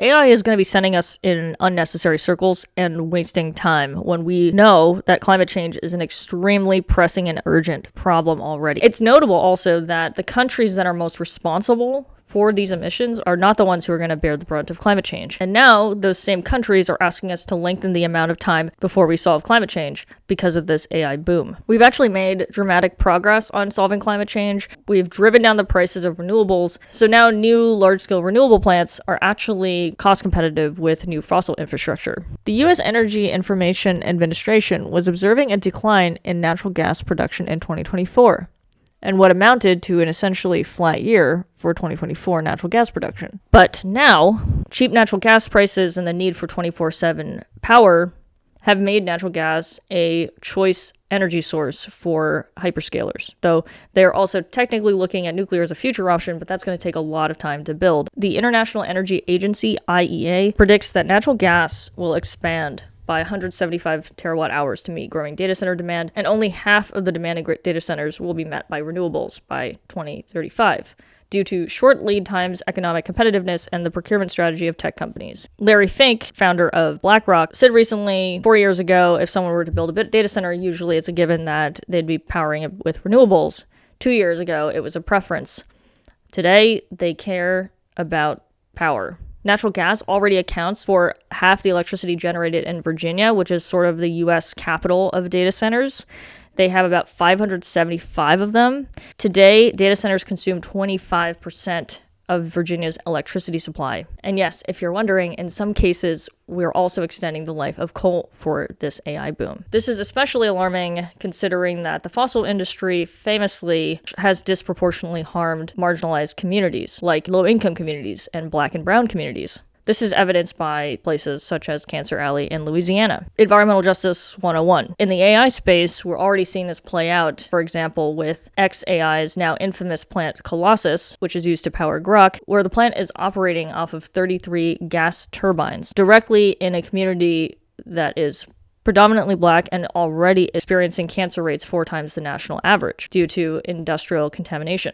AI is going to be sending us in unnecessary circles and wasting time when we know that climate change is an extremely pressing and urgent problem already. It's notable also that the countries that are most responsible for these emissions are not the ones who are going to bear the brunt of climate change. And now those same countries are asking us to lengthen the amount of time before we solve climate change because of this AI boom. We've actually made dramatic progress on solving climate change. We've driven down the prices of renewables. So now new large-scale renewable plants are actually cost competitive with new fossil infrastructure. The U.S. Energy Information Administration was observing a decline in natural gas production in 2024. And what amounted to an essentially flat year for 2024 natural gas production. But now, cheap natural gas prices and the need for 24/7 power have made natural gas a choice energy source for hyperscalers, though they're also technically looking at nuclear as a future option, but that's going to take a lot of time to build. The International Energy Agency, IEA, predicts that natural gas will expand by 175 terawatt hours to meet growing data center demand, and only half of the demanded data centers will be met by renewables by 2035, due to short lead times, economic competitiveness, and the procurement strategy of tech companies. Larry Fink, founder of BlackRock, said recently, 4 years ago, if someone were to build a data center, usually it's a given that they'd be powering it with renewables. 2 years ago, it was a preference. Today, they care about power. Natural gas already accounts for half the electricity generated in Virginia, which is sort of the U.S. capital of data centers. They have about 575 of them. Today, data centers consume 25% of Virginia's electricity supply. And yes, if you're wondering, in some cases, we're also extending the life of coal for this AI boom. This is especially alarming considering that the fossil industry famously has disproportionately harmed marginalized communities, like low-income communities and Black and Brown communities. This is evidenced by places such as Cancer Alley in Louisiana. Environmental Justice 101. In the AI space, we're already seeing this play out, for example, with xAI's now infamous plant Colossus, which is used to power Grok, where the plant is operating off of 33 gas turbines directly in a community that is predominantly Black and already experiencing cancer rates 4 times the national average due to industrial contamination.